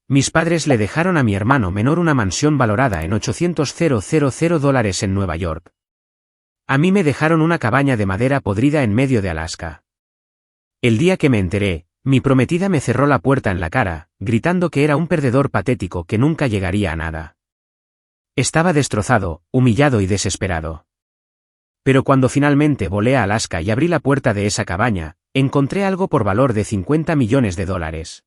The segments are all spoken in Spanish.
Mis padres le dejaron a mi hermano menor una mansión valorada en $800,000 en Nueva York. A mí me dejaron una cabaña de madera podrida en medio de Alaska. El día que me enteré, mi prometida me cerró la puerta en la cara, gritando que era un perdedor patético que nunca llegaría a nada. Estaba destrozado, humillado y desesperado. Pero cuando finalmente volé a Alaska y abrí la puerta de esa cabaña, encontré algo por valor de $50 millones.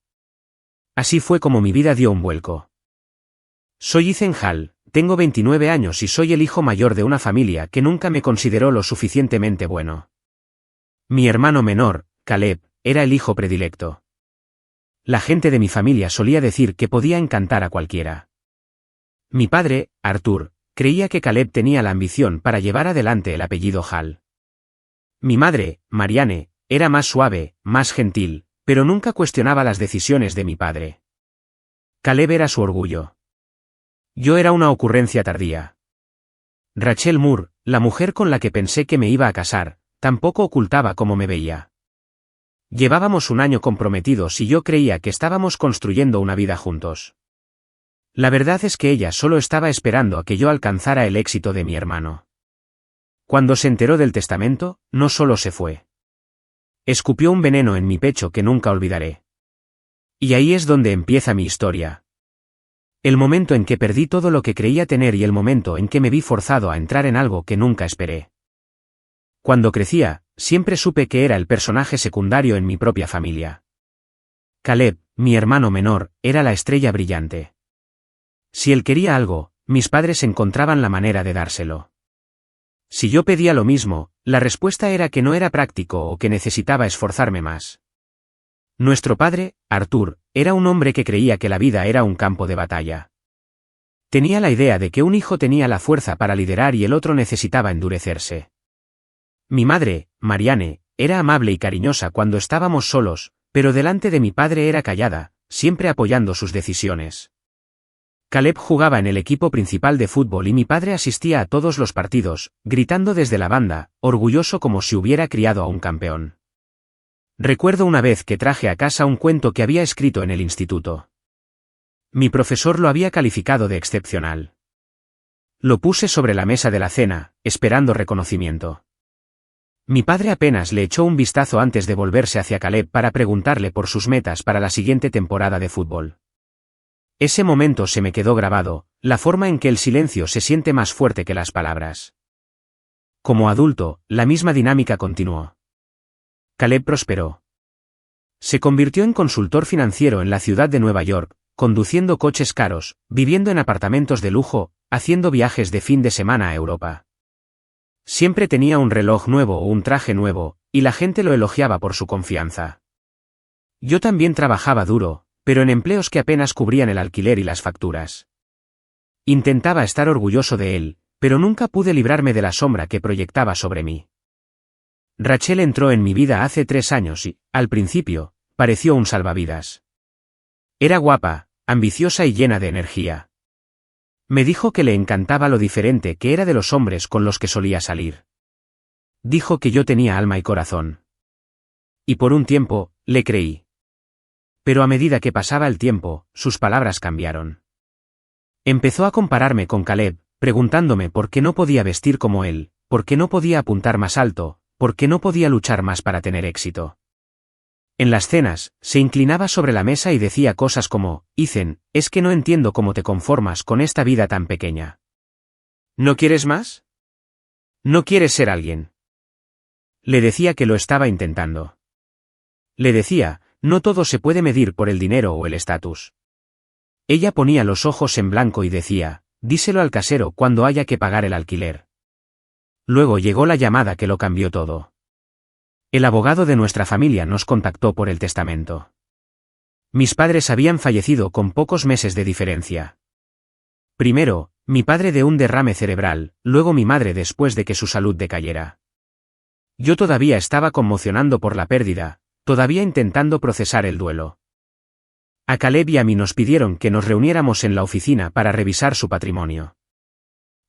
Así fue como mi vida dio un vuelco. Soy Ethan Hall, tengo 29 años y soy el hijo mayor de una familia que nunca me consideró lo suficientemente bueno. Mi hermano menor, Caleb, era el hijo predilecto. La gente de mi familia solía decir que podía encantar a cualquiera. Mi padre, Arthur, creía que Caleb tenía la ambición para llevar adelante el apellido Hall. Mi madre, Marianne, era más suave, más gentil, pero nunca cuestionaba las decisiones de mi padre. Caleb era su orgullo. Yo era una ocurrencia tardía. Rachel Moore, la mujer con la que pensé que me iba a casar, tampoco ocultaba cómo me veía. Llevábamos un año comprometidos y yo creía que estábamos construyendo una vida juntos. La verdad es que ella solo estaba esperando a que yo alcanzara el éxito de mi hermano. Cuando se enteró del testamento, no solo se fue. Escupió un veneno en mi pecho que nunca olvidaré. Y ahí es donde empieza mi historia. El momento en que perdí todo lo que creía tener y el momento en que me vi forzado a entrar en algo que nunca esperé. Cuando crecía, siempre supe que era el personaje secundario en mi propia familia. Caleb, mi hermano menor, era la estrella brillante. Si él quería algo, mis padres encontraban la manera de dárselo. Si yo pedía lo mismo, la respuesta era que no era práctico o que necesitaba esforzarme más. Nuestro padre, Arthur, era un hombre que creía que la vida era un campo de batalla. Tenía la idea de que un hijo tenía la fuerza para liderar y el otro necesitaba endurecerse. Mi madre, Marianne, era amable y cariñosa cuando estábamos solos, pero delante de mi padre era callada, siempre apoyando sus decisiones. Caleb jugaba en el equipo principal de fútbol y mi padre asistía a todos los partidos, gritando desde la banda, orgulloso como si hubiera criado a un campeón. Recuerdo una vez que traje a casa un cuento que había escrito en el instituto. Mi profesor lo había calificado de excepcional. Lo puse sobre la mesa de la cena, esperando reconocimiento. Mi padre apenas le echó un vistazo antes de volverse hacia Caleb para preguntarle por sus metas para la siguiente temporada de fútbol. Ese momento se me quedó grabado, la forma en que el silencio se siente más fuerte que las palabras. Como adulto, la misma dinámica continuó. Caleb prosperó. Se convirtió en consultor financiero en la ciudad de Nueva York, conduciendo coches caros, viviendo en apartamentos de lujo, haciendo viajes de fin de semana a Europa. Siempre tenía un reloj nuevo o un traje nuevo, y la gente lo elogiaba por su confianza. Yo también trabajaba duro, pero en empleos que apenas cubrían el alquiler y las facturas. Intentaba estar orgulloso de él, pero nunca pude librarme de la sombra que proyectaba sobre mí. Rachel entró en mi vida hace 3 años y, al principio, pareció un salvavidas. Era guapa, ambiciosa y llena de energía. Me dijo que le encantaba lo diferente que era de los hombres con los que solía salir. Dijo que yo tenía alma y corazón. Y por un tiempo, le creí. Pero a medida que pasaba el tiempo, sus palabras cambiaron. Empezó a compararme con Caleb, preguntándome por qué no podía vestir como él, por qué no podía apuntar más alto, por qué no podía luchar más para tener éxito. En las cenas, se inclinaba sobre la mesa y decía cosas como, Ethan, es que no entiendo cómo te conformas con esta vida tan pequeña. ¿No quieres más? ¿No quieres ser alguien? Le decía que lo estaba intentando. Le decía, no todo se puede medir por el dinero o el estatus. Ella ponía los ojos en blanco y decía, díselo al casero cuando haya que pagar el alquiler. Luego llegó la llamada que lo cambió todo. El abogado de nuestra familia nos contactó por el testamento. Mis padres habían fallecido con pocos meses de diferencia. Primero, mi padre de un derrame cerebral, luego mi madre después de que su salud decayera. Yo todavía estaba conmocionando por la pérdida, todavía intentando procesar el duelo. A Caleb y a mí nos pidieron que nos reuniéramos en la oficina para revisar su patrimonio.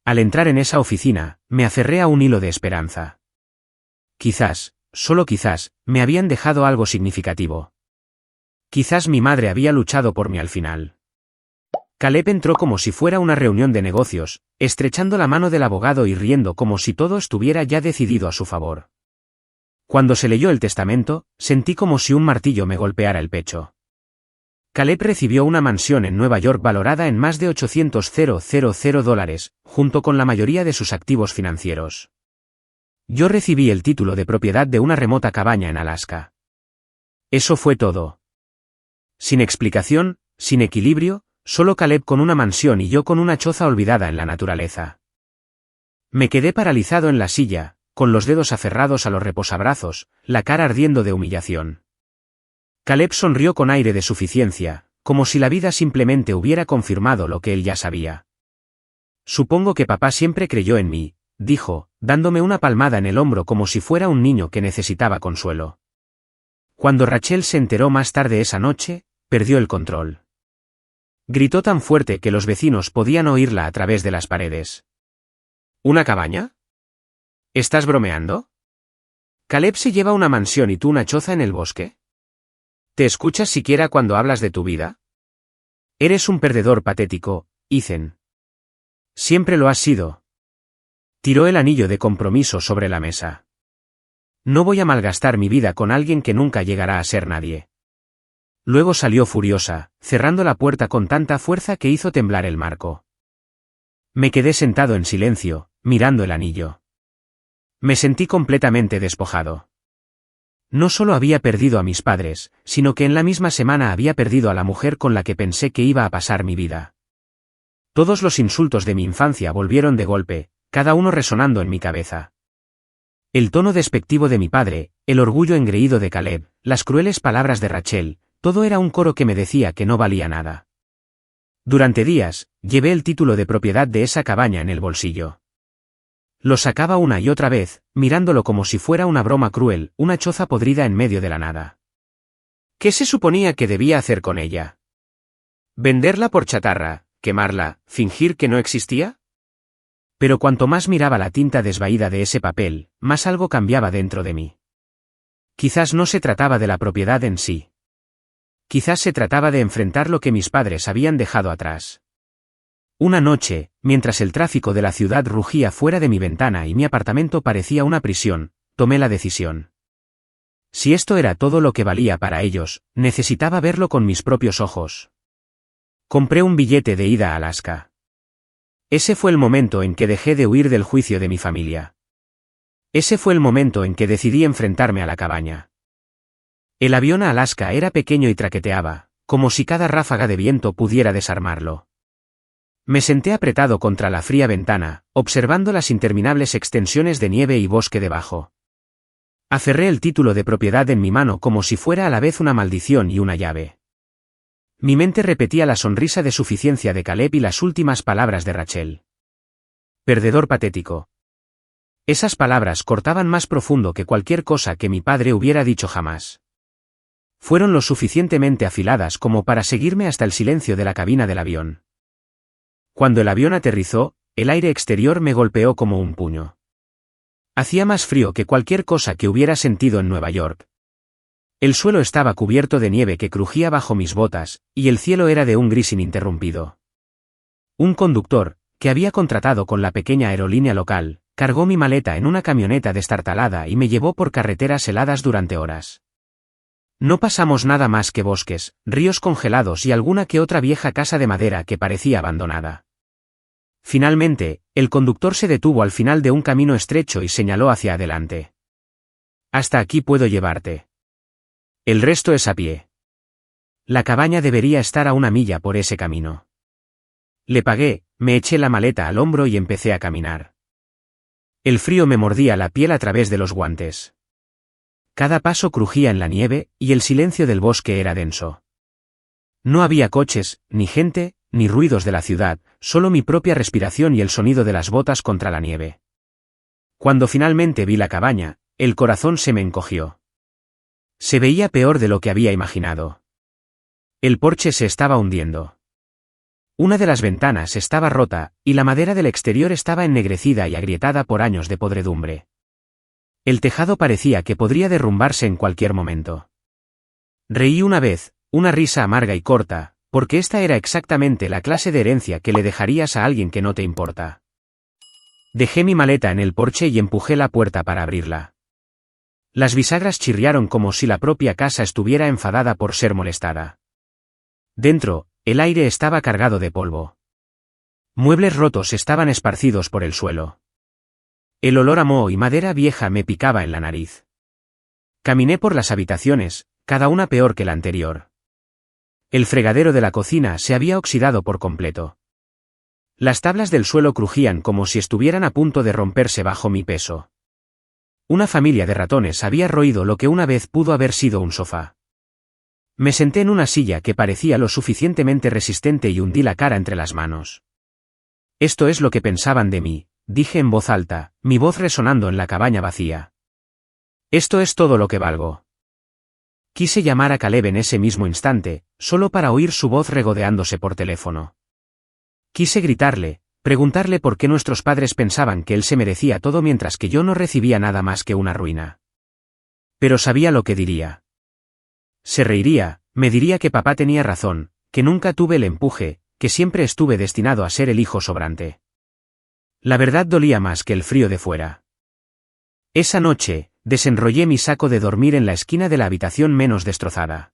Al entrar en esa oficina, me aferré a un hilo de esperanza. Quizás, solo quizás, me habían dejado algo significativo. Quizás mi madre había luchado por mí al final. Caleb entró como si fuera una reunión de negocios, estrechando la mano del abogado y riendo como si todo estuviera ya decidido a su favor. Cuando se leyó el testamento, sentí como si un martillo me golpeara el pecho. Caleb recibió una mansión en Nueva York valorada en más de $800,000, junto con la mayoría de sus activos financieros. Yo recibí el título de propiedad de una remota cabaña en Alaska. Eso fue todo. Sin explicación, sin equilibrio, solo Caleb con una mansión y yo con una choza olvidada en la naturaleza. Me quedé paralizado en la silla, con los dedos aferrados a los reposabrazos, la cara ardiendo de humillación. Caleb sonrió con aire de suficiencia, como si la vida simplemente hubiera confirmado lo que él ya sabía. Supongo que papá siempre creyó en mí, dijo, dándome una palmada en el hombro como si fuera un niño que necesitaba consuelo. Cuando Rachel se enteró más tarde esa noche, perdió el control. Gritó tan fuerte que los vecinos podían oírla a través de las paredes. ¿Una cabaña? ¿Estás bromeando? ¿Caleb se lleva una mansión y tú una choza en el bosque? ¿Te escuchas siquiera cuando hablas de tu vida? Eres un perdedor patético, Ethan. Siempre lo has sido. Tiró el anillo de compromiso sobre la mesa. No voy a malgastar mi vida con alguien que nunca llegará a ser nadie. Luego salió furiosa, cerrando la puerta con tanta fuerza que hizo temblar el marco. Me quedé sentado en silencio, mirando el anillo. Me sentí completamente despojado. No solo había perdido a mis padres, sino que en la misma semana había perdido a la mujer con la que pensé que iba a pasar mi vida. Todos los insultos de mi infancia volvieron de golpe, cada uno resonando en mi cabeza. El tono despectivo de mi padre, el orgullo engreído de Caleb, las crueles palabras de Rachel, todo era un coro que me decía que no valía nada. Durante días, llevé el título de propiedad de esa cabaña en el bolsillo. Lo sacaba una y otra vez, mirándolo como si fuera una broma cruel, una choza podrida en medio de la nada. ¿Qué se suponía que debía hacer con ella? ¿Venderla por chatarra, quemarla, fingir que no existía? Pero cuanto más miraba la tinta desvaída de ese papel, más algo cambiaba dentro de mí. Quizás no se trataba de la propiedad en sí. Quizás se trataba de enfrentar lo que mis padres habían dejado atrás. Una noche, mientras el tráfico de la ciudad rugía fuera de mi ventana y mi apartamento parecía una prisión, tomé la decisión. Si esto era todo lo que valía para ellos, necesitaba verlo con mis propios ojos. Compré un billete de ida a Alaska. Ese fue el momento en que dejé de huir del juicio de mi familia. Ese fue el momento en que decidí enfrentarme a la cabaña. El avión a Alaska era pequeño y traqueteaba, como si cada ráfaga de viento pudiera desarmarlo. Me senté apretado contra la fría ventana, observando las interminables extensiones de nieve y bosque debajo. Aferré el título de propiedad en mi mano como si fuera a la vez una maldición y una llave. Mi mente repetía la sonrisa de suficiencia de Caleb y las últimas palabras de Rachel. Perdedor patético. Esas palabras cortaban más profundo que cualquier cosa que mi padre hubiera dicho jamás. Fueron lo suficientemente afiladas como para seguirme hasta el silencio de la cabina del avión. Cuando el avión aterrizó, el aire exterior me golpeó como un puño. Hacía más frío que cualquier cosa que hubiera sentido en Nueva York. El suelo estaba cubierto de nieve que crujía bajo mis botas, y el cielo era de un gris ininterrumpido. Un conductor, que había contratado con la pequeña aerolínea local, cargó mi maleta en una camioneta destartalada y me llevó por carreteras heladas durante horas. No pasamos nada más que bosques, ríos congelados y alguna que otra vieja casa de madera que parecía abandonada. Finalmente, el conductor se detuvo al final de un camino estrecho y señaló hacia adelante. Hasta aquí puedo llevarte. El resto es a pie. La cabaña debería estar a 1 milla por ese camino. Le pagué, me eché la maleta al hombro y empecé a caminar. El frío me mordía la piel a través de los guantes. Cada paso crujía en la nieve, y el silencio del bosque era denso. No había coches, ni gente, ni ruidos de la ciudad, solo mi propia respiración y el sonido de las botas contra la nieve. Cuando finalmente vi la cabaña, el corazón se me encogió. Se veía peor de lo que había imaginado. El porche se estaba hundiendo. Una de las ventanas estaba rota, y la madera del exterior estaba ennegrecida y agrietada por años de podredumbre. El tejado parecía que podría derrumbarse en cualquier momento. Reí una vez, una risa amarga y corta, Porque esta era exactamente la clase de herencia que le dejarías a alguien que no te importa. Dejé mi maleta en el porche y empujé la puerta para abrirla. Las bisagras chirriaron como si la propia casa estuviera enfadada por ser molestada. Dentro, el aire estaba cargado de polvo. Muebles rotos estaban esparcidos por el suelo. El olor a moho y madera vieja me picaba en la nariz. Caminé por las habitaciones, cada una peor que la anterior. El fregadero de la cocina se había oxidado por completo. Las tablas del suelo crujían como si estuvieran a punto de romperse bajo mi peso. Una familia de ratones había roído lo que una vez pudo haber sido un sofá. Me senté en una silla que parecía lo suficientemente resistente y hundí la cara entre las manos. Esto es lo que pensaban de mí, dije en voz alta, mi voz resonando en la cabaña vacía. Esto es todo lo que valgo. Quise llamar a Caleb en ese mismo instante, solo para oír su voz regodeándose por teléfono. Quise gritarle, preguntarle por qué nuestros padres pensaban que él se merecía todo mientras que yo no recibía nada más que una ruina. Pero sabía lo que diría. Se reiría, me diría que papá tenía razón, que nunca tuve el empuje, que siempre estuve destinado a ser el hijo sobrante. La verdad dolía más que el frío de fuera. Esa noche, desenrollé mi saco de dormir en la esquina de la habitación menos destrozada.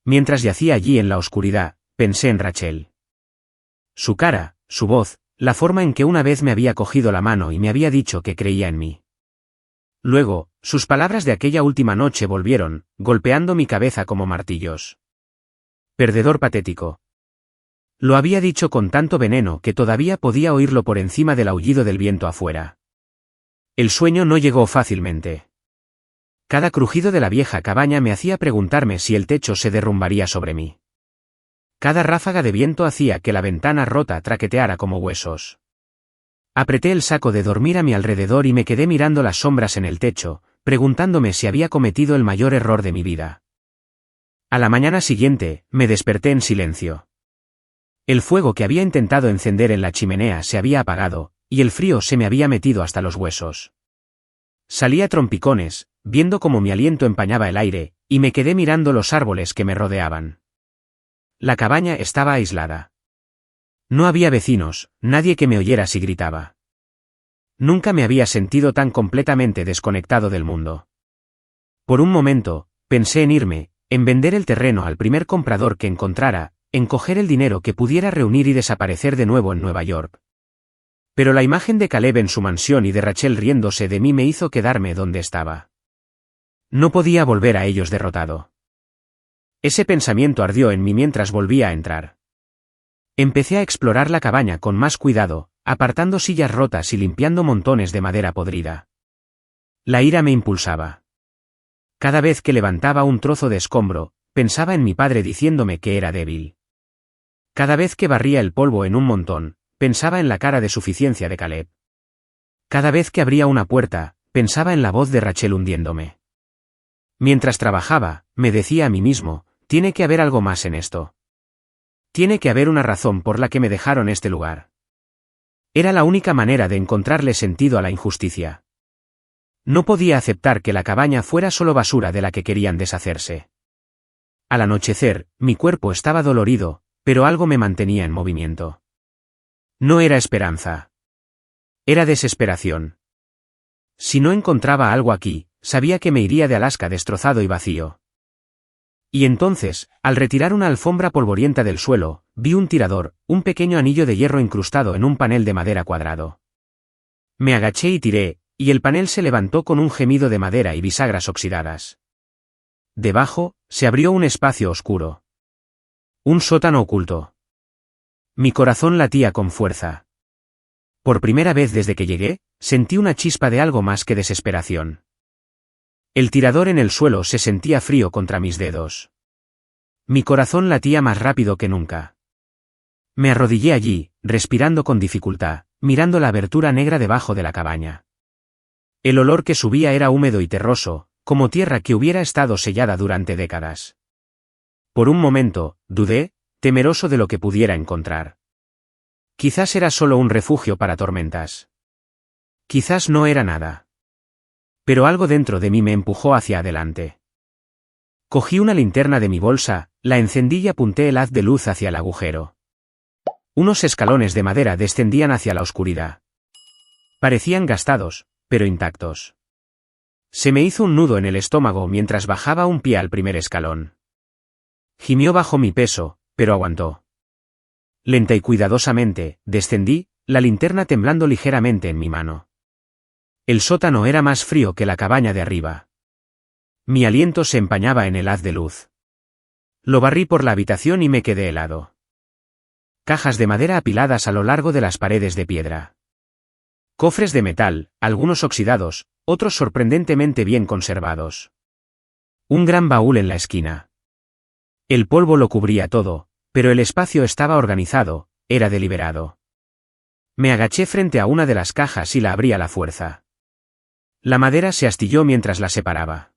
Mientras yacía allí en la oscuridad, pensé en Rachel. Su cara, su voz, la forma en que una vez me había cogido la mano y me había dicho que creía en mí. Luego, sus palabras de aquella última noche volvieron, golpeando mi cabeza como martillos. Perdedor patético. Lo había dicho con tanto veneno que todavía podía oírlo por encima del aullido del viento afuera. El sueño no llegó fácilmente. Cada crujido de la vieja cabaña me hacía preguntarme si el techo se derrumbaría sobre mí. Cada ráfaga de viento hacía que la ventana rota traqueteara como huesos. Apreté el saco de dormir a mi alrededor y me quedé mirando las sombras en el techo, preguntándome si había cometido el mayor error de mi vida. A la mañana siguiente, me desperté en silencio. El fuego que había intentado encender en la chimenea se había apagado, y el frío se me había metido hasta los huesos. Salí a trompicones, viendo cómo mi aliento empañaba el aire, y me quedé mirando los árboles que me rodeaban. La cabaña estaba aislada. No había vecinos, nadie que me oyera si gritaba. Nunca me había sentido tan completamente desconectado del mundo. Por un momento, pensé en irme, en vender el terreno al primer comprador que encontrara, en coger el dinero que pudiera reunir y desaparecer de nuevo en Nueva York. Pero la imagen de Caleb en su mansión y de Rachel riéndose de mí me hizo quedarme donde estaba. No podía volver a ellos derrotado. Ese pensamiento ardió en mí mientras volvía a entrar. Empecé a explorar la cabaña con más cuidado, apartando sillas rotas y limpiando montones de madera podrida. La ira me impulsaba. Cada vez que levantaba un trozo de escombro, pensaba en mi padre diciéndome que era débil. Cada vez que barría el polvo en un montón, pensaba en la cara de suficiencia de Caleb. Cada vez que abría una puerta, pensaba en la voz de Rachel hundiéndome. Mientras trabajaba, me decía a mí mismo, tiene que haber algo más en esto. Tiene que haber una razón por la que me dejaron este lugar. Era la única manera de encontrarle sentido a la injusticia. No podía aceptar que la cabaña fuera solo basura de la que querían deshacerse. Al anochecer, mi cuerpo estaba dolorido, pero algo me mantenía en movimiento. No era esperanza. Era desesperación. Si no encontraba algo aquí, sabía que me iría de Alaska destrozado y vacío. Y entonces, al retirar una alfombra polvorienta del suelo, vi un tirador, un pequeño anillo de hierro incrustado en un panel de madera cuadrado. Me agaché y tiré, y el panel se levantó con un gemido de madera y bisagras oxidadas. Debajo, se abrió un espacio oscuro. Un sótano oculto. Mi corazón latía con fuerza. Por primera vez desde que llegué, sentí una chispa de algo más que desesperación. El tirador en el suelo se sentía frío contra mis dedos. Mi corazón latía más rápido que nunca. Me arrodillé allí, respirando con dificultad, mirando la abertura negra debajo de la cabaña. El olor que subía era húmedo y terroso, como tierra que hubiera estado sellada durante décadas. Por un momento, dudé, temeroso de lo que pudiera encontrar. Quizás era solo un refugio para tormentas. Quizás no era nada. Pero algo dentro de mí me empujó hacia adelante. Cogí una linterna de mi bolsa, la encendí y apunté el haz de luz hacia el agujero. Unos escalones de madera descendían hacia la oscuridad. Parecían gastados, pero intactos. Se me hizo un nudo en el estómago mientras bajaba un pie al primer escalón. Gimió bajo mi peso, pero aguantó. Lenta y cuidadosamente, descendí, la linterna temblando ligeramente en mi mano. El sótano era más frío que la cabaña de arriba. Mi aliento se empañaba en el haz de luz. Lo barrí por la habitación y me quedé helado. Cajas de madera apiladas a lo largo de las paredes de piedra. Cofres de metal, algunos oxidados, otros sorprendentemente bien conservados. Un gran baúl en la esquina. El polvo lo cubría todo, pero el espacio estaba organizado, era deliberado. Me agaché frente a una de las cajas y la abrí a la fuerza. La madera se astilló mientras la separaba.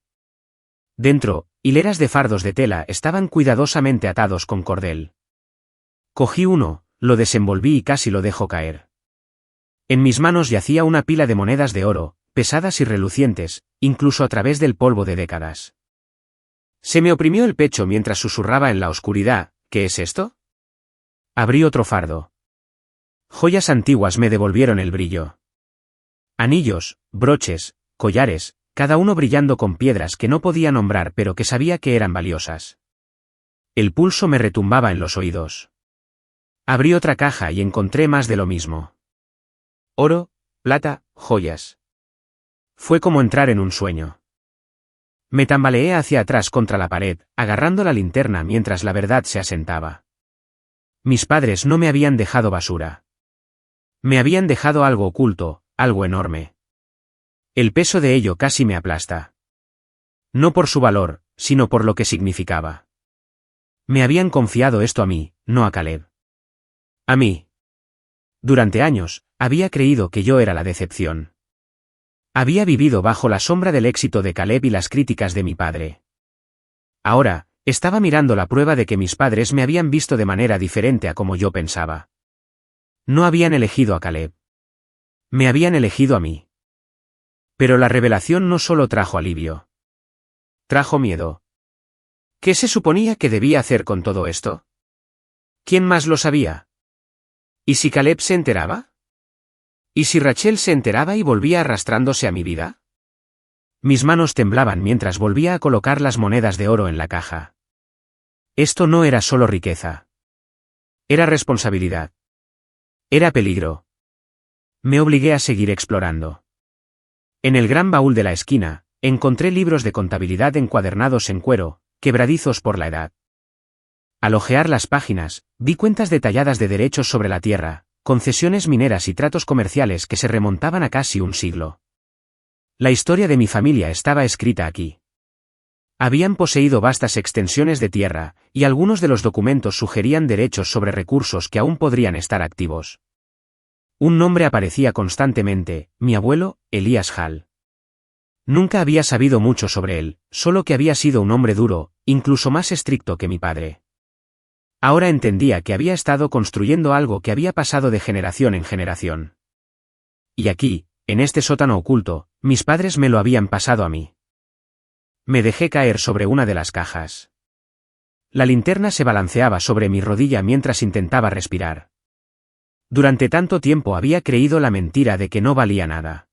Dentro, hileras de fardos de tela estaban cuidadosamente atados con cordel. Cogí uno, lo desenvolví y casi lo dejo caer. En mis manos yacía una pila de monedas de oro, pesadas y relucientes, incluso a través del polvo de décadas. Se me oprimió el pecho mientras susurraba en la oscuridad, ¿qué es esto? Abrí otro fardo. Joyas antiguas me devolvieron el brillo. Anillos, broches, collares, cada uno brillando con piedras que no podía nombrar pero que sabía que eran valiosas. El pulso me retumbaba en los oídos. Abrí otra caja y encontré más de lo mismo. Oro, plata, joyas. Fue como entrar en un sueño. Me tambaleé hacia atrás contra la pared, agarrando la linterna mientras la verdad se asentaba. Mis padres no me habían dejado basura. Me habían dejado algo oculto, algo enorme. El peso de ello casi me aplasta. No por su valor, sino por lo que significaba. Me habían confiado esto a mí, no a Caleb. A mí. Durante años, había creído que yo era la decepción. Había vivido bajo la sombra del éxito de Caleb y las críticas de mi padre. Ahora, estaba mirando la prueba de que mis padres me habían visto de manera diferente a como yo pensaba. No habían elegido a Caleb. Me habían elegido a mí. Pero la revelación no solo trajo alivio. Trajo miedo. ¿Qué se suponía que debía hacer con todo esto? ¿Quién más lo sabía? ¿Y si Caleb se enteraba? ¿Y si Rachel se enteraba y volvía arrastrándose a mi vida? Mis manos temblaban mientras volvía a colocar las monedas de oro en la caja. Esto no era solo riqueza. Era responsabilidad. Era peligro. Me obligué a seguir explorando. En el gran baúl de la esquina, encontré libros de contabilidad encuadernados en cuero, quebradizos por la edad. Al hojear las páginas, vi cuentas detalladas de derechos sobre la tierra, concesiones mineras y tratos comerciales que se remontaban a casi un siglo. La historia de mi familia estaba escrita aquí. Habían poseído vastas extensiones de tierra, y algunos de los documentos sugerían derechos sobre recursos que aún podrían estar activos. Un nombre aparecía constantemente, mi abuelo, Elías Hall. Nunca había sabido mucho sobre él, solo que había sido un hombre duro, incluso más estricto que mi padre. Ahora entendía que había estado construyendo algo que había pasado de generación en generación. Y aquí, en este sótano oculto, mis padres me lo habían pasado a mí. Me dejé caer sobre una de las cajas. La linterna se balanceaba sobre mi rodilla mientras intentaba respirar. Durante tanto tiempo había creído la mentira de que no valía nada.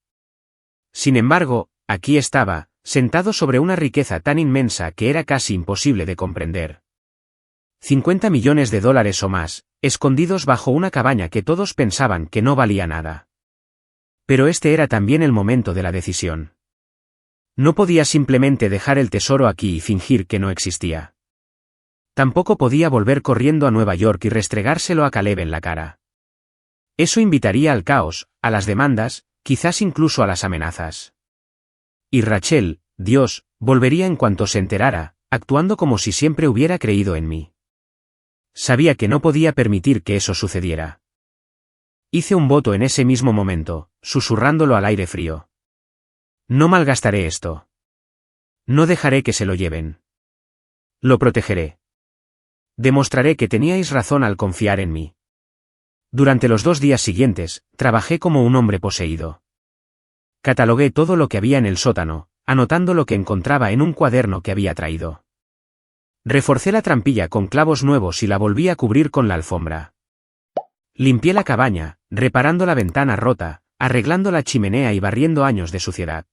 Sin embargo, aquí estaba, sentado sobre una riqueza tan inmensa que era casi imposible de comprender. 50 millones de dólares o más, escondidos bajo una cabaña que todos pensaban que no valía nada. Pero este era también el momento de la decisión. No podía simplemente dejar el tesoro aquí y fingir que no existía. Tampoco podía volver corriendo a Nueva York y restregárselo a Caleb en la cara. Eso invitaría al caos, a las demandas, quizás incluso a las amenazas. Y Rachel, Dios, volvería en cuanto se enterara, actuando como si siempre hubiera creído en mí. Sabía que no podía permitir que eso sucediera. Hice un voto en ese mismo momento, susurrándolo al aire frío. No malgastaré esto. No dejaré que se lo lleven. Lo protegeré. Demostraré que teníais razón al confiar en mí. Durante los 2 días siguientes, trabajé como un hombre poseído. Catalogué todo lo que había en el sótano, anotando lo que encontraba en un cuaderno que había traído. Reforcé la trampilla con clavos nuevos y la volví a cubrir con la alfombra. Limpié la cabaña, reparando la ventana rota, arreglando la chimenea y barriendo años de suciedad.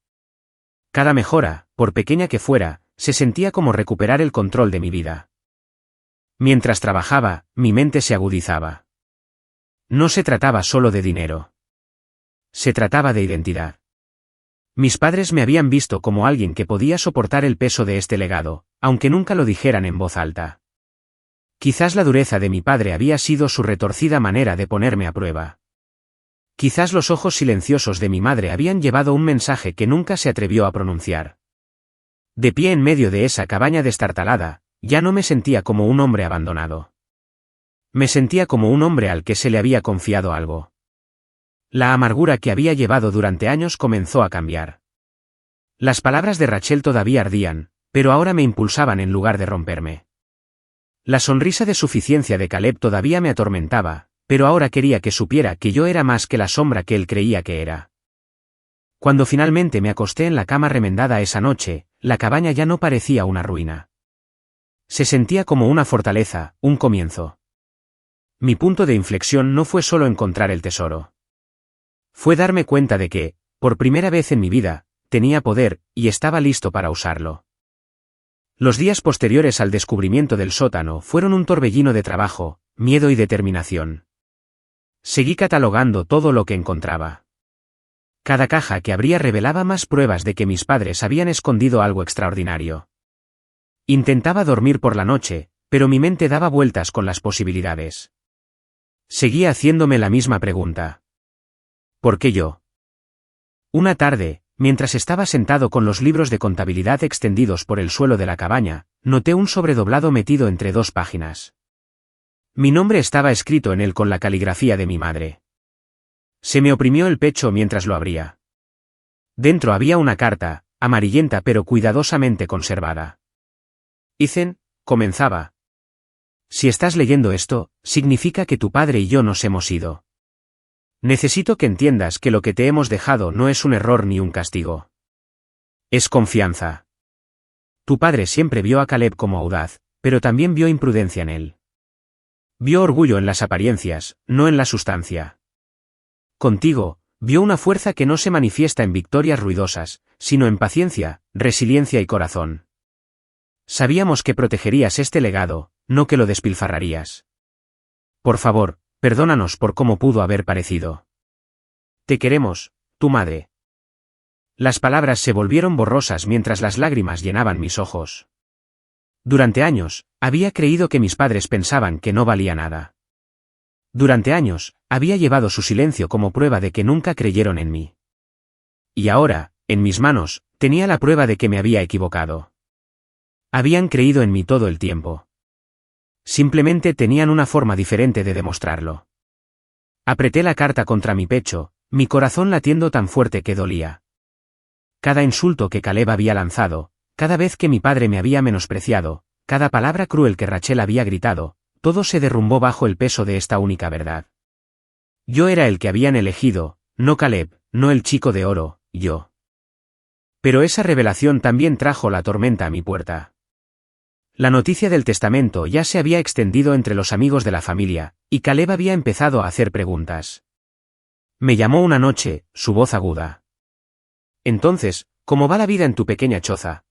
Cada mejora, por pequeña que fuera, se sentía como recuperar el control de mi vida. Mientras trabajaba, mi mente se agudizaba. No se trataba solo de dinero. Se trataba de identidad. Mis padres me habían visto como alguien que podía soportar el peso de este legado, aunque nunca lo dijeran en voz alta. Quizás la dureza de mi padre había sido su retorcida manera de ponerme a prueba. Quizás los ojos silenciosos de mi madre habían llevado un mensaje que nunca se atrevió a pronunciar. De pie en medio de esa cabaña destartalada, ya no me sentía como un hombre abandonado. Me sentía como un hombre al que se le había confiado algo. La amargura que había llevado durante años comenzó a cambiar. Las palabras de Rachel todavía ardían, pero ahora me impulsaban en lugar de romperme. La sonrisa de suficiencia de Caleb todavía me atormentaba, pero ahora quería que supiera que yo era más que la sombra que él creía que era. Cuando finalmente me acosté en la cama remendada esa noche, la cabaña ya no parecía una ruina. Se sentía como una fortaleza, un comienzo. Mi punto de inflexión no fue solo encontrar el tesoro. Fue darme cuenta de que, por primera vez en mi vida, tenía poder, y estaba listo para usarlo. Los días posteriores al descubrimiento del sótano fueron un torbellino de trabajo, miedo y determinación. Seguí catalogando todo lo que encontraba. Cada caja que abría revelaba más pruebas de que mis padres habían escondido algo extraordinario. Intentaba dormir por la noche, pero mi mente daba vueltas con las posibilidades. Seguía haciéndome la misma pregunta. ¿Por qué yo? Una tarde, mientras estaba sentado con los libros de contabilidad extendidos por el suelo de la cabaña, noté un sobredoblado metido entre dos páginas. Mi nombre estaba escrito en él con la caligrafía de mi madre. Se me oprimió el pecho mientras lo abría. Dentro había una carta, amarillenta pero cuidadosamente conservada. Ethan, comenzaba. Si estás leyendo esto, significa que tu padre y yo nos hemos ido. Necesito que entiendas que lo que te hemos dejado no es un error ni un castigo. Es confianza. Tu padre siempre vio a Caleb como audaz, pero también vio imprudencia en él. Vio orgullo en las apariencias, no en la sustancia. Contigo, vio una fuerza que no se manifiesta en victorias ruidosas, sino en paciencia, resiliencia y corazón. Sabíamos que protegerías este legado, no que lo despilfarrarías. Por favor, perdónanos por cómo pudo haber parecido. Te queremos, tu madre. Las palabras se volvieron borrosas mientras las lágrimas llenaban mis ojos. Durante años, había creído que mis padres pensaban que no valía nada. Durante años, había llevado su silencio como prueba de que nunca creyeron en mí. Y ahora, en mis manos, tenía la prueba de que me había equivocado. Habían creído en mí todo el tiempo. Simplemente tenían una forma diferente de demostrarlo. Apreté la carta contra mi pecho, mi corazón latiendo tan fuerte que dolía. Cada insulto que Caleb había lanzado, cada vez que mi padre me había menospreciado, cada palabra cruel que Rachel había gritado, todo se derrumbó bajo el peso de esta única verdad. Yo era el que habían elegido, no Caleb, no el chico de oro, yo. Pero esa revelación también trajo la tormenta a mi puerta. La noticia del testamento ya se había extendido entre los amigos de la familia, y Caleb había empezado a hacer preguntas. Me llamó una noche, su voz aguda. Entonces, ¿cómo va la vida en tu pequeña choza?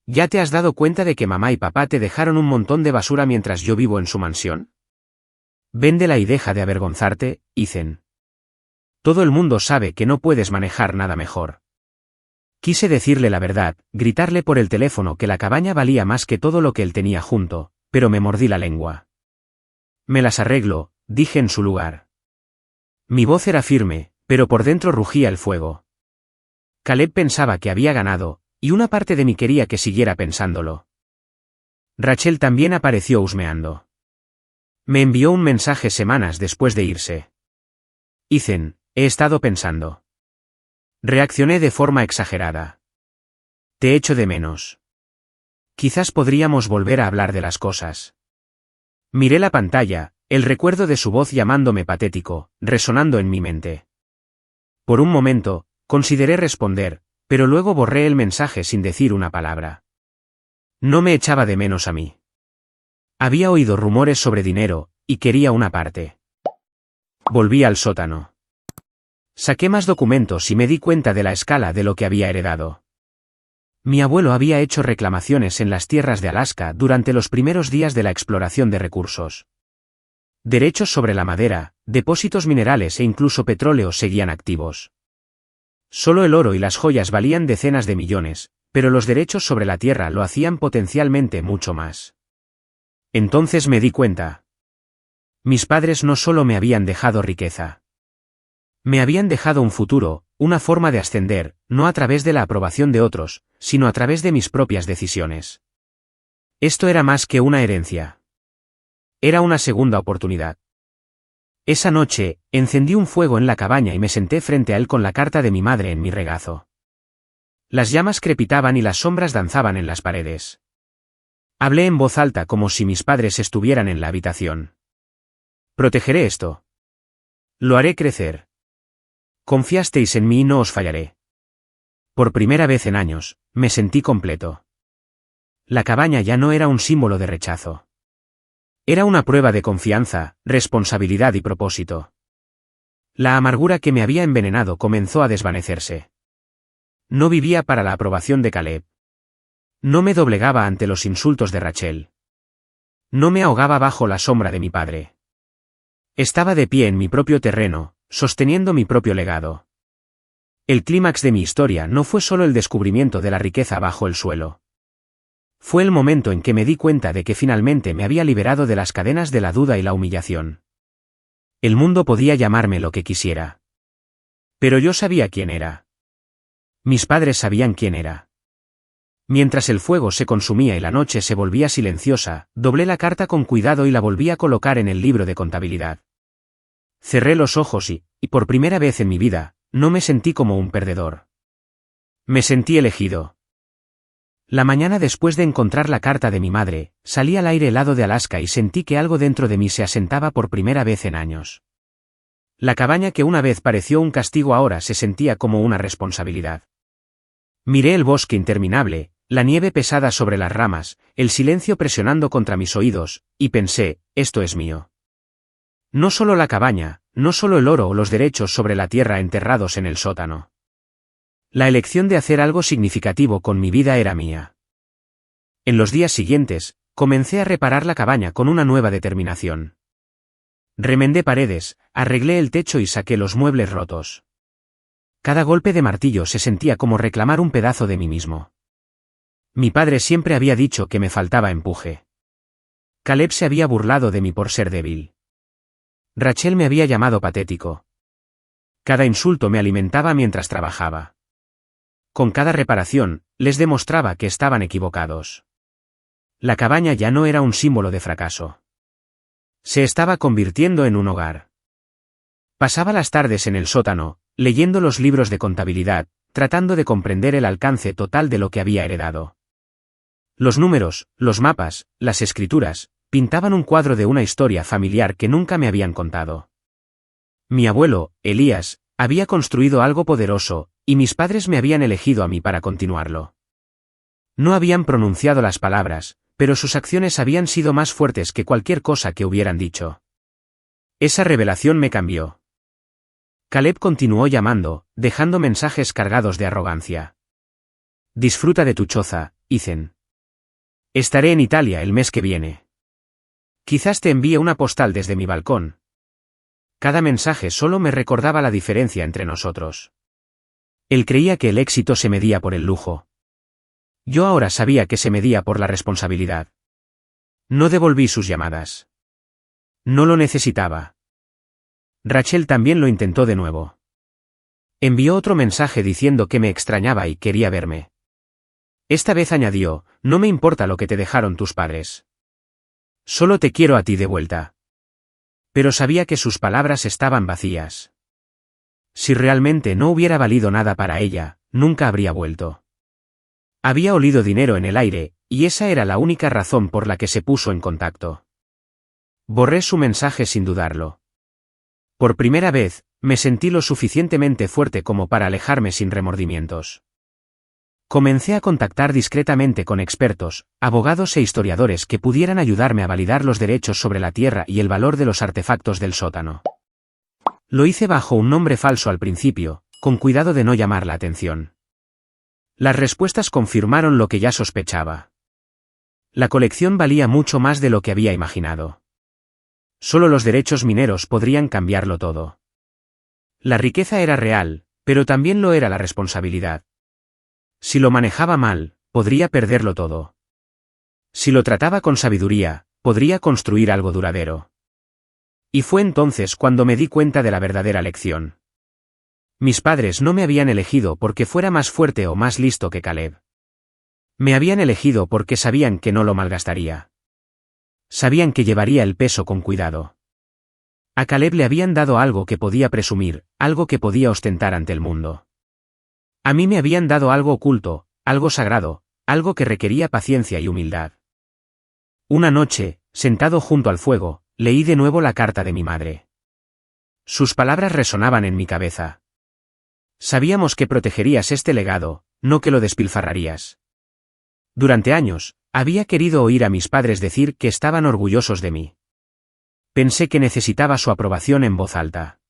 ¿Ya te has dado cuenta de que mamá y papá te dejaron un montón de basura mientras yo vivo en su mansión? Véndela y deja de avergonzarte, Ethan. Todo el mundo sabe que no puedes manejar nada mejor. Quise decirle la verdad, gritarle por el teléfono que la cabaña valía más que todo lo que él tenía junto, pero me mordí la lengua. Me las arreglo, dije en su lugar. Mi voz era firme, pero por dentro rugía el fuego. Caleb pensaba que había ganado, y una parte de mí quería que siguiera pensándolo. Rachel también apareció husmeando. Me envió un mensaje semanas después de irse. Ethan, he estado pensando. Reaccioné de forma exagerada. Te echo de menos. Quizás podríamos volver a hablar de las cosas. Miré la pantalla, el recuerdo de su voz llamándome patético, resonando en mi mente. Por un momento, consideré responder, pero luego borré el mensaje sin decir una palabra. No me echaba de menos a mí. Había oído rumores sobre dinero, y quería una parte. Volví al sótano. Saqué más documentos y me di cuenta de la escala de lo que había heredado. Mi abuelo había hecho reclamaciones en las tierras de Alaska durante los primeros días de la exploración de recursos. Derechos sobre la madera, depósitos minerales e incluso petróleo seguían activos. Solo el oro y las joyas valían decenas de millones, pero los derechos sobre la tierra lo hacían potencialmente mucho más. Entonces me di cuenta. Mis padres no solo me habían dejado riqueza. Me habían dejado un futuro, una forma de ascender, no a través de la aprobación de otros, sino a través de mis propias decisiones. Esto era más que una herencia. Era una segunda oportunidad. Esa noche, encendí un fuego en la cabaña y me senté frente a él con la carta de mi madre en mi regazo. Las llamas crepitaban y las sombras danzaban en las paredes. Hablé en voz alta como si mis padres estuvieran en la habitación. Protegeré esto. Lo haré crecer. Confiasteis en mí y no os fallaré. Por primera vez en años, me sentí completo. La cabaña ya no era un símbolo de rechazo. Era una prueba de confianza, responsabilidad y propósito. La amargura que me había envenenado comenzó a desvanecerse. No vivía para la aprobación de Caleb. No me doblegaba ante los insultos de Rachel. No me ahogaba bajo la sombra de mi padre. Estaba de pie en mi propio terreno, sosteniendo mi propio legado. El clímax de mi historia no fue solo el descubrimiento de la riqueza bajo el suelo. Fue el momento en que me di cuenta de que finalmente me había liberado de las cadenas de la duda y la humillación. El mundo podía llamarme lo que quisiera. Pero yo sabía quién era. Mis padres sabían quién era. Mientras el fuego se consumía y la noche se volvía silenciosa, doblé la carta con cuidado y la volví a colocar en el libro de contabilidad. Cerré los ojos y, por primera vez en mi vida, no me sentí como un perdedor. Me sentí elegido. La mañana después de encontrar la carta de mi madre, salí al aire helado de Alaska y sentí que algo dentro de mí se asentaba por primera vez en años. La cabaña que una vez pareció un castigo ahora se sentía como una responsabilidad. Miré el bosque interminable, la nieve pesada sobre las ramas, el silencio presionando contra mis oídos, y pensé, esto es mío. No solo la cabaña, no solo el oro o los derechos sobre la tierra enterrados en el sótano. La elección de hacer algo significativo con mi vida era mía. En los días siguientes, comencé a reparar la cabaña con una nueva determinación. Remendé paredes, arreglé el techo y saqué los muebles rotos. Cada golpe de martillo se sentía como reclamar un pedazo de mí mismo. Mi padre siempre había dicho que me faltaba empuje. Caleb se había burlado de mí por ser débil. Rachel me había llamado patético. Cada insulto me alimentaba mientras trabajaba. Con cada reparación, les demostraba que estaban equivocados. La cabaña ya no era un símbolo de fracaso. Se estaba convirtiendo en un hogar. Pasaba las tardes en el sótano, leyendo los libros de contabilidad, tratando de comprender el alcance total de lo que había heredado. Los números, los mapas, las escrituras, pintaban un cuadro de una historia familiar que nunca me habían contado. Mi abuelo, Elías, había construido algo poderoso, y mis padres me habían elegido a mí para continuarlo. No habían pronunciado las palabras, pero sus acciones habían sido más fuertes que cualquier cosa que hubieran dicho. Esa revelación me cambió. Caleb continuó llamando, dejando mensajes cargados de arrogancia. Disfruta de tu choza, Ethan. Estaré en Italia el mes que viene. Quizás te envíe una postal desde mi balcón. Cada mensaje solo me recordaba la diferencia entre nosotros. Él creía que el éxito se medía por el lujo. Yo ahora sabía que se medía por la responsabilidad. No devolví sus llamadas. No lo necesitaba. Rachel también lo intentó de nuevo. Envió otro mensaje diciendo que me extrañaba y quería verme. Esta vez añadió, no me importa lo que te dejaron tus padres. Solo te quiero a ti de vuelta. Pero sabía que sus palabras estaban vacías. Si realmente no hubiera valido nada para ella, nunca habría vuelto. Había olido dinero en el aire, y esa era la única razón por la que se puso en contacto. Borré su mensaje sin dudarlo. Por primera vez, me sentí lo suficientemente fuerte como para alejarme sin remordimientos. Comencé a contactar discretamente con expertos, abogados e historiadores que pudieran ayudarme a validar los derechos sobre la tierra y el valor de los artefactos del sótano. Lo hice bajo un nombre falso al principio, con cuidado de no llamar la atención. Las respuestas confirmaron lo que ya sospechaba. La colección valía mucho más de lo que había imaginado. Solo los derechos mineros podrían cambiarlo todo. La riqueza era real, pero también lo era la responsabilidad. Si lo manejaba mal, podría perderlo todo. Si lo trataba con sabiduría, podría construir algo duradero. Y fue entonces cuando me di cuenta de la verdadera lección. Mis padres no me habían elegido porque fuera más fuerte o más listo que Caleb. Me habían elegido porque sabían que no lo malgastaría. Sabían que llevaría el peso con cuidado. A Caleb le habían dado algo que podía presumir, algo que podía ostentar ante el mundo. A mí me habían dado algo oculto, algo sagrado, algo que requería paciencia y humildad. Una noche, sentado junto al fuego, leí de nuevo la carta de mi madre. Sus palabras resonaban en mi cabeza. Sabíamos que protegerías este legado, no que lo despilfarrarías. Durante años, había querido oír a mis padres decir que estaban orgullosos de mí. Pensé que necesitaba su aprobación en voz alta.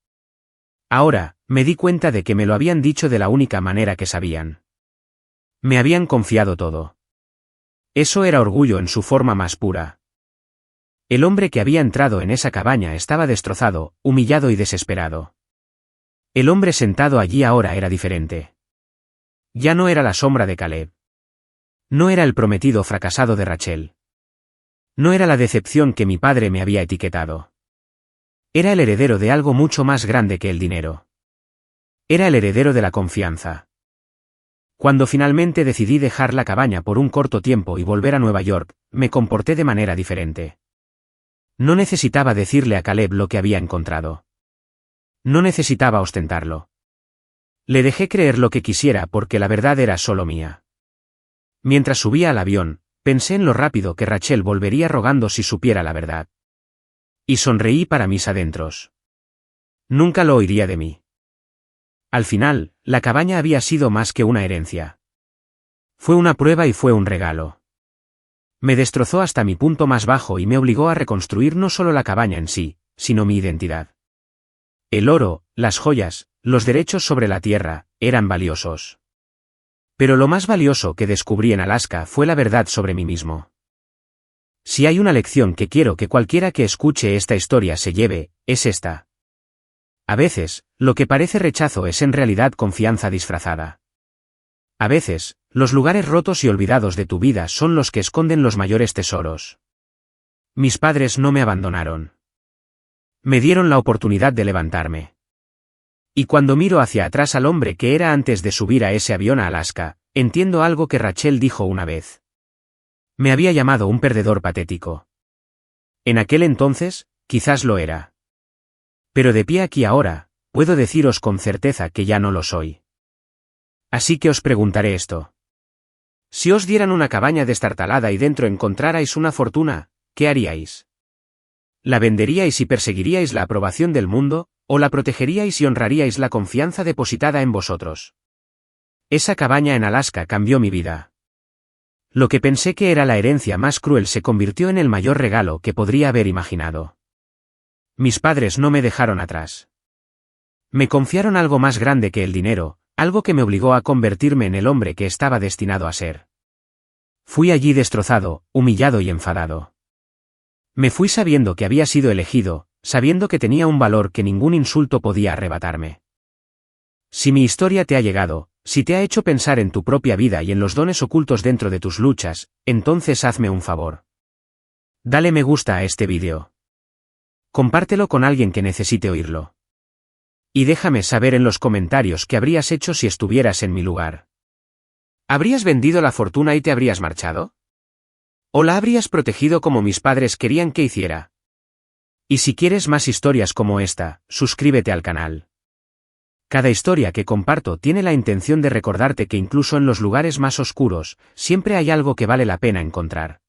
Ahora, me di cuenta de que me lo habían dicho de la única manera que sabían. Me habían confiado todo. Eso era orgullo en su forma más pura. El hombre que había entrado en esa cabaña estaba destrozado, humillado y desesperado. El hombre sentado allí ahora era diferente. Ya no era la sombra de Caleb. No era el prometido fracasado de Rachel. No era la decepción que mi padre me había etiquetado. Era el heredero de algo mucho más grande que el dinero. Era el heredero de la confianza. Cuando finalmente decidí dejar la cabaña por un corto tiempo y volver a Nueva York, me comporté de manera diferente. No necesitaba decirle a Caleb lo que había encontrado. No necesitaba ostentarlo. Le dejé creer lo que quisiera porque la verdad era solo mía. Mientras subía al avión, pensé en lo rápido que Rachel volvería rogando si supiera la verdad. Y sonreí para mis adentros. Nunca lo oiría de mí. Al final, la cabaña había sido más que una herencia. Fue una prueba y fue un regalo. Me destrozó hasta mi punto más bajo y me obligó a reconstruir no solo la cabaña en sí, sino mi identidad. El oro, las joyas, los derechos sobre la tierra, eran valiosos. Pero lo más valioso que descubrí en Alaska fue la verdad sobre mí mismo. Si hay una lección que quiero que cualquiera que escuche esta historia se lleve, es esta. A veces, lo que parece rechazo es en realidad confianza disfrazada. A veces, los lugares rotos y olvidados de tu vida son los que esconden los mayores tesoros. Mis padres no me abandonaron. Me dieron la oportunidad de levantarme. Y cuando miro hacia atrás al hombre que era antes de subir a ese avión a Alaska, entiendo algo que Rachel dijo una vez. Me había llamado un perdedor patético. En aquel entonces, quizás lo era. Pero de pie aquí ahora, puedo deciros con certeza que ya no lo soy. Así que os preguntaré esto. Si os dieran una cabaña destartalada y dentro encontrarais una fortuna, ¿qué haríais? ¿La venderíais y perseguiríais la aprobación del mundo, o la protegeríais y honraríais la confianza depositada en vosotros? Esa cabaña en Alaska cambió mi vida. Lo que pensé que era la herencia más cruel se convirtió en el mayor regalo que podría haber imaginado. Mis padres no me dejaron atrás. Me confiaron algo más grande que el dinero, algo que me obligó a convertirme en el hombre que estaba destinado a ser. Fui allí destrozado, humillado y enfadado. Me fui sabiendo que había sido elegido, sabiendo que tenía un valor que ningún insulto podía arrebatarme. Si mi historia te ha llegado, si te ha hecho pensar en tu propia vida y en los dones ocultos dentro de tus luchas, entonces hazme un favor. Dale me gusta a este vídeo. Compártelo con alguien que necesite oírlo. Y déjame saber en los comentarios qué habrías hecho si estuvieras en mi lugar. ¿Habrías vendido la fortuna y te habrías marchado? ¿O la habrías protegido como mis padres querían que hiciera? Y si quieres más historias como esta, suscríbete al canal. Cada historia que comparto tiene la intención de recordarte que incluso en los lugares más oscuros, siempre hay algo que vale la pena encontrar.